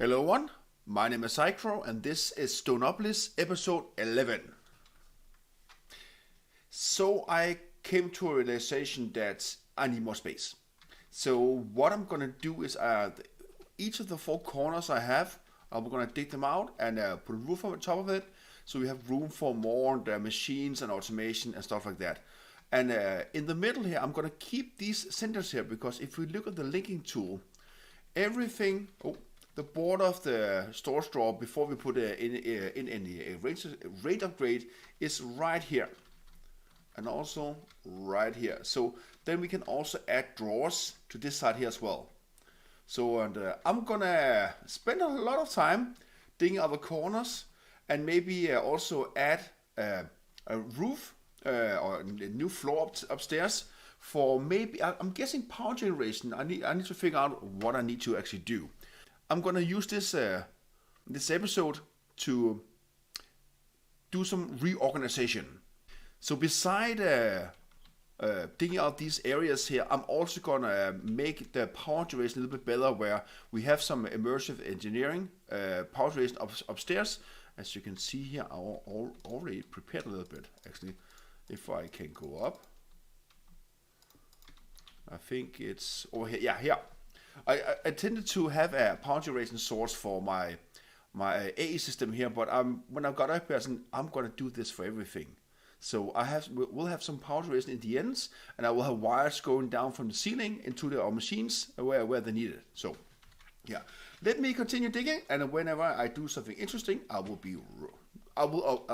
Hello everyone, my name is Psychro and this is Stoneopolis episode 11. So I came to a realization that I need more space. So what I'm gonna do is each of the four corners I have, I'm gonna dig them out and put a roof on top of it, so we have room for more machines and automation and stuff like that. And in the middle here, I'm gonna keep these centers here because if we look at the linking tool, everything. The border of the storage drawer before we put in any rate upgrade is right here, and also right here. So then we can also add drawers to this side here as well. So I'm gonna spend a lot of time digging out the corners and maybe also add a roof or a new floor upstairs for maybe I'm guessing power generation. I need to figure out what I need to actually do. I'm gonna use this episode to do some reorganization. So beside digging out these areas here, I'm also gonna make the power generation a little bit better, where we have some immersive engineering power generation upstairs. As you can see here, I already prepared a little bit. Actually, if I can go up, I think it's over here. Yeah, here. I tended to have a power generation source for my AE system here, but when I got up here, I'm gonna do this for everything. So we'll have some power generation in the ends, and I will have wires going down from the ceiling into our machines where they need it. So yeah, let me continue digging, and whenever I do something interesting, I will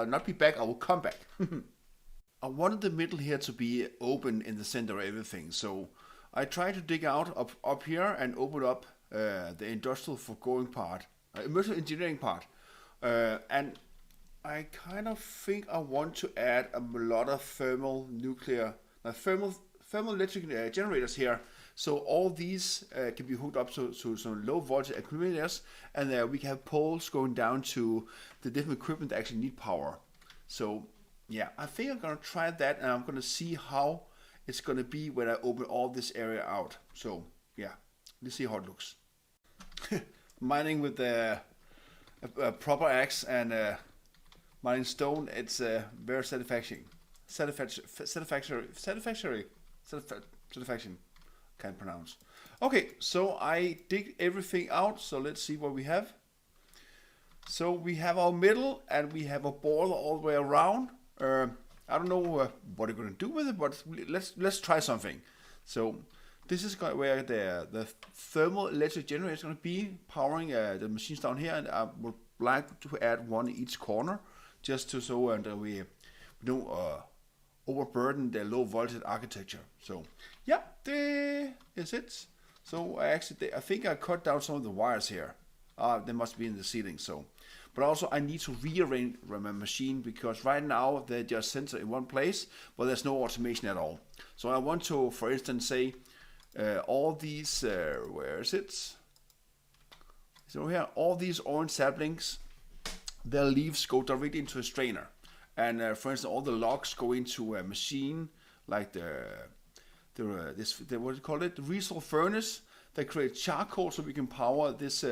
not be back. I will come back. I wanted the middle here to be open in the center of everything, so I try to dig out up here and open up the industrial foregoing part, immersive engineering part, and I kind of think I want to add a lot of thermal electric generators here. So all these can be hooked up to some low voltage accumulators, and we can have poles going down to the different equipment that actually need power. So yeah, I think I'm gonna try that, and I'm gonna see how it's going to be when I open all this area out. So yeah, let's see how it looks. Mining with a proper axe and mining stone, it's very satisfaction. Can't pronounce. Okay, so I dig everything out. So let's see what we have. So we have our middle, and we have a border all the way around. I don't know what you're going to do with it, but let's try something. So this is where the thermal electric generator is going to be powering the machines down here, and I would like to add one in each corner, just to so we don't overburden the low voltage architecture. So yeah, this is it. So I think I cut down some of the wires here. They must be in the ceiling. So. But also I need to rearrange my machine, because right now they're just centered in one place, but there's no automation at all. So I want to, for instance, say all these, where is it? So here, all these orange saplings, their leaves go directly into a strainer. And for instance, all the logs go into a machine like what do you call it? The resource furnace that creates charcoal, so we can power this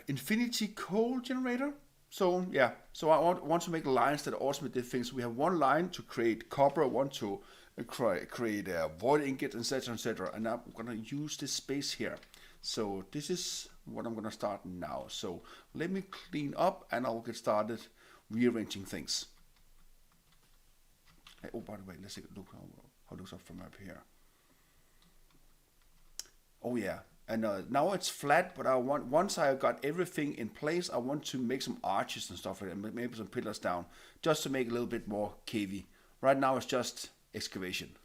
infinity coal generator. So yeah, so I want to make lines that automate the things. So we have one line to create copper, one to create void ingot, etc., etc. And I'm gonna use this space here. So this is what I'm gonna start now. So let me clean up, and I'll get started rearranging things. Hey, oh, by the way, let's look how it looks up from up here. Oh yeah. And now it's flat, but once I got everything in place, I want to make some arches and stuff like that, maybe some pillars down, just to make it a little bit more cavey. Right now it's just excavation.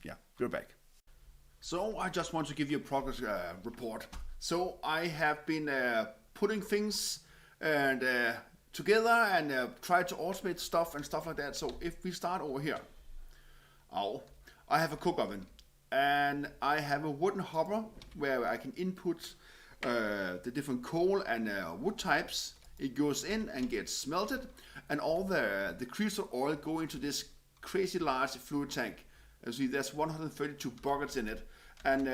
Yeah, we're back. So I just want to give you a progress report. So I have been putting things and together and try to automate stuff and stuff like that. So if we start over here, I have a cook oven. And I have a wooden hopper where I can input the different coal and wood types. It goes in and gets smelted, and all the crystal oil go into this crazy large fluid tank. As you see, there's 132 buckets in it, And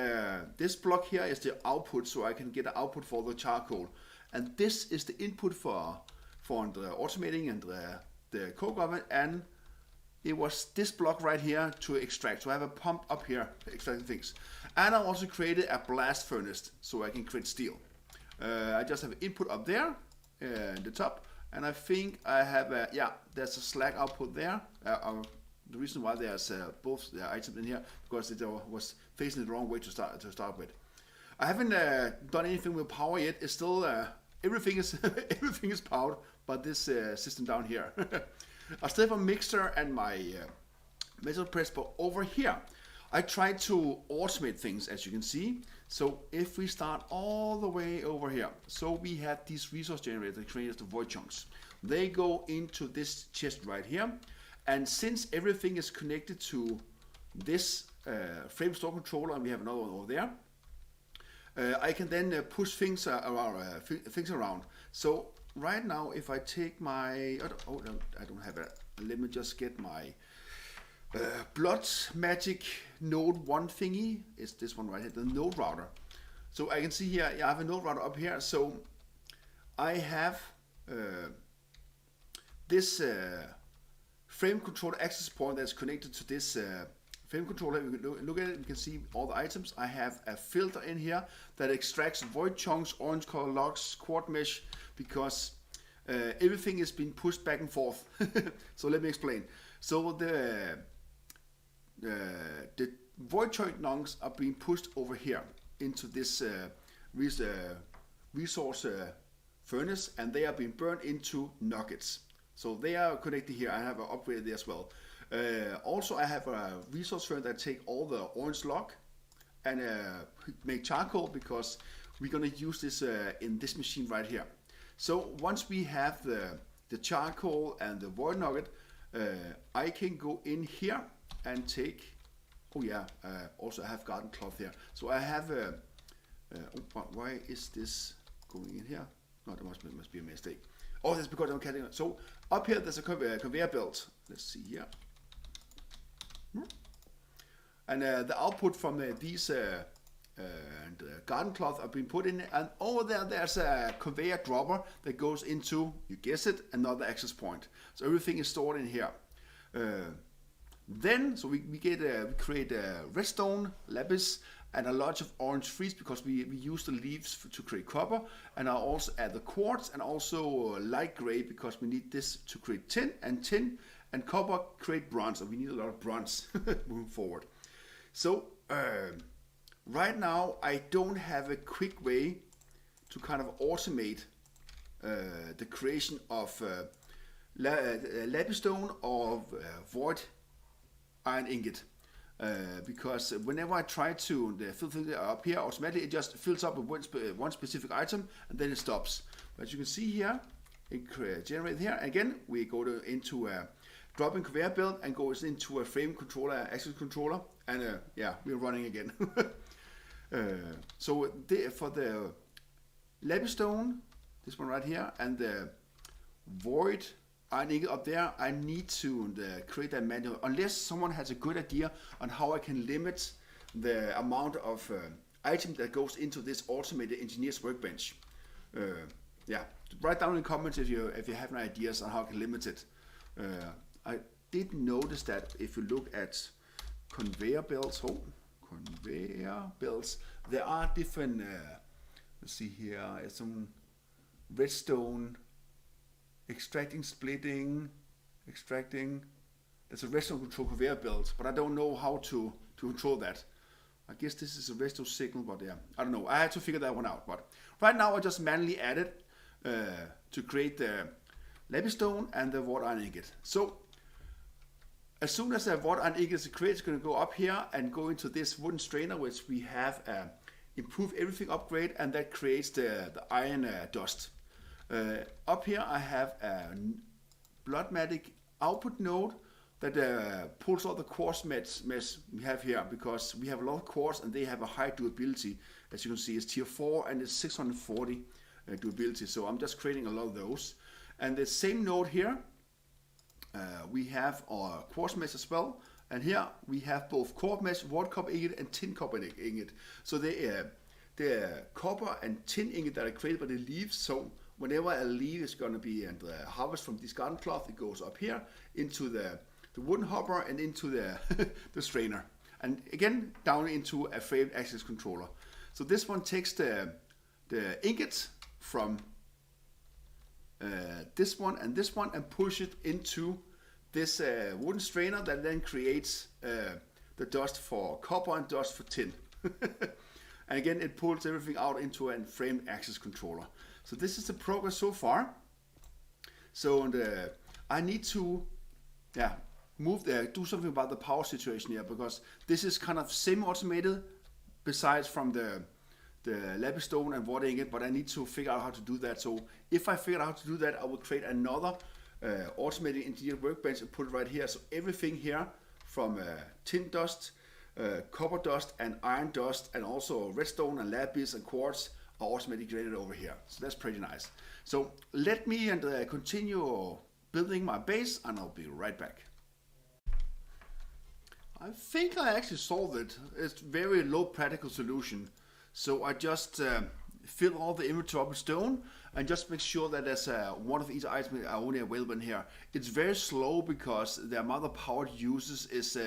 this block here is the output, so I can get an output for the charcoal. And this is the input for the automating and the coke oven, and it was this block right here to extract. So I have a pump up here extracting things. And I also created a blast furnace so I can create steel. I just have input up there in the top, and I think I have there's a slag output there. The reason why there's both the items in here, because it was facing the wrong way to start with. I haven't done anything with power yet. It's still everything is everything is powered by this system down here. I still have a mixer and my metal press, but over here I tried to automate things, as you can see. So if we start all the way over here, so we have these resource generators that create the void chunks. They go into this chest right here, and since everything is connected to this frame store controller, and we have another one over there, I can then push things around. So right now, if I take my, I don't have it. Let me just get my Blood Magic Node 1 thingy. It's this one right here, the node router. So I can see here, I have a node router up here. So I have this frame controller access point that's connected to this frame controller. You can look at it, you can see all the items. I have a filter in here that extracts void chunks, orange color logs, quad mesh, because everything is being pushed back and forth. So let me explain. So the void chunk chunks are being pushed over here into this resource furnace, and they are being burned into nuggets. So they are connected here. I have an upgrade there as well. Also, I have a resource furnace that take all the orange log and make charcoal, because we're gonna use this in this machine right here. So once we have the charcoal and the void nugget, I can go in here and take, also I have garden cloth here. So I have, why is this going in here? No, there must be a mistake. Oh, that's because I'm cutting it. So up here there's a conveyor belt. Let's see here. And the output from these garden cloth are being put in, and over there's a conveyor dropper that goes into, you guess it, another access point. So everything is stored in here. Then, so we create redstone, lapis, and a lot of orange freeze, because we use the leaves to create copper, and I also add the quartz and also light gray, because we need this to create tin and copper create bronze, and we need a lot of bronze moving forward. So right now I don't have a quick way to kind of automate the creation of lapis stone or void iron ingot. Because whenever I try to fill things up here, automatically it just fills up with one specific item, and then it stops. But you can see here, it generates here. Again, we go into a drop-in conveyor belt and goes into a frame controller, access controller, and we're running again. So for the lapis stone, this one right here, and the void iron ingot up there, I need to create that manual, unless someone has a good idea on how I can limit the amount of item that goes into this automated engineer's workbench. Write down in the comments if you have any ideas on how I can limit it. I did notice that if you look at conveyor belts, there are different, let's see here, some redstone, extracting, splitting, extracting. There's a redstone control conveyor belt, but I don't know how to control that. I guess this is a redstone signal, but I don't know. I had to figure that one out. But right now I just manually added to create the lapis stone and the wrought iron ingot. So as soon as the wrought iron ingot is created, it's going to go up here and go into this wooden strainer, which we have improved everything upgrade, and that creates the iron dust. Up here I have a Blood Magic output node that pulls all the quartz mess we have here, because we have a lot of quartz and they have a high durability. As you can see, it's tier 4 and it's 640 durability, so I'm just creating a lot of those. And the same node here, we have our quartz mess as well, And here we have both copper mesh, water copper ingot, and tin copper ingot. So the copper and tin ingot that are created by the leaves. So whenever a leaf is going to be harvested from this garden cloth, it goes up here into the wooden hopper and into the the strainer. And again, down into a framed access controller. So this one takes the ingot from this one and push it into this wooden strainer that then creates the dust for copper and dust for tin. And again, it pulls everything out into a framed access controller. So this is the progress so far. So I need to do something about the power situation here, because this is kind of semi-automated besides from the lapis stone and water ingot, but I need to figure out how to do that. So if I figure out how to do that, I will create another automated engineered workbench and put it right here. So everything here from tin dust, copper dust and iron dust, and also redstone and lapis and quartz are automatically created over here. So that's pretty nice. So let me continue building my base, and I'll be right back. I think I actually solved it. It's a very low practical solution. So I just fill all the inventory up with stone and just make sure that there's one of each item are only available in here. It's very slow because the amount of power it uses is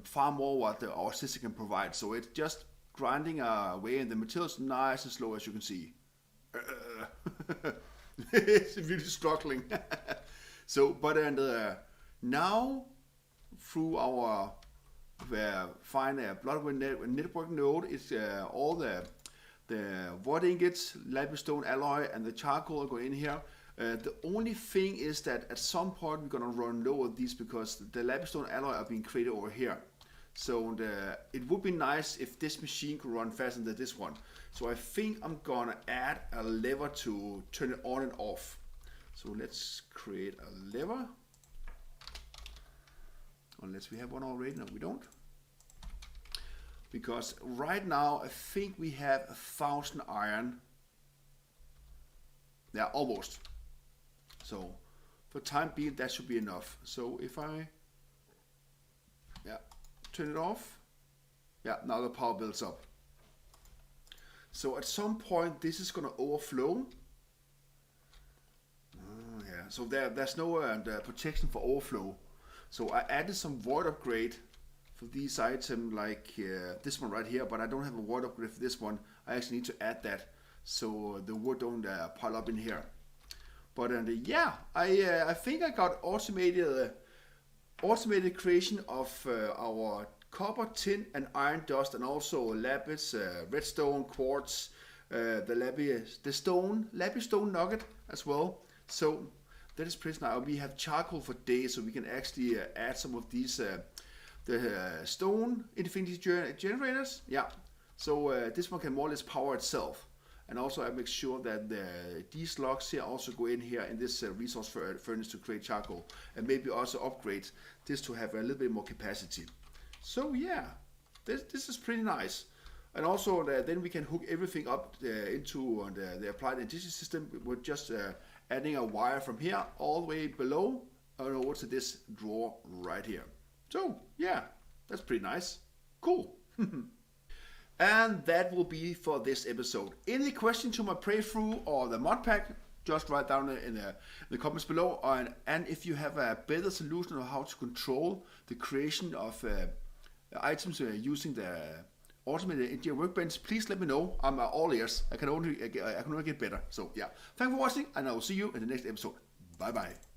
far more what our system can provide. So it's just grinding away, and the materials nice and slow, as you can see. It's really struggling. So, but now through our fine bloodware network node, it's all the water ingots, lapis stone alloy, and the charcoal are going in here. The only thing is that at some point we're gonna run low of these because the lapis stone alloy are being created over here. So it would be nice if this machine could run faster than this one. So I think I'm gonna add a lever to turn it on and off. So let's create a lever. Unless we have one already. No, we don't. Because right now I think we have 1,000 iron. Yeah, almost. So for time being, that should be enough. So if I turn it off, now the power builds up. So at some point this is going to overflow. So there's no protection for overflow. So I added some void upgrade for these items, like this one right here, but I don't have a void upgrade for this one. I actually need to add that so the wood don't pile up in here. But I think I got automated creation of our copper, tin, and iron dust, and also lapis, redstone, quartz, the lapis stone nugget as well. So that is pretty nice. We have charcoal for days, so we can actually add some of these the stone infinity generators. Yeah. So this one can more or less power itself. And also I make sure that these logs here also go in here in this resource furnace to create charcoal, and maybe also upgrade this to have a little bit more capacity. So yeah, this is pretty nice. And also then we can hook everything up into the applied energy system with just adding a wire from here all the way below and over to this drawer right here. So yeah, that's pretty nice. Cool. And that will be for this episode. Any question to my playthrough or the mod pack, just write down in the comments below. And if you have a better solution on how to control the creation of items using the automated engineer workbench, please let me know. I'm all ears. I can only get better. So yeah, thanks for watching, and I will see you in the next episode. Bye bye.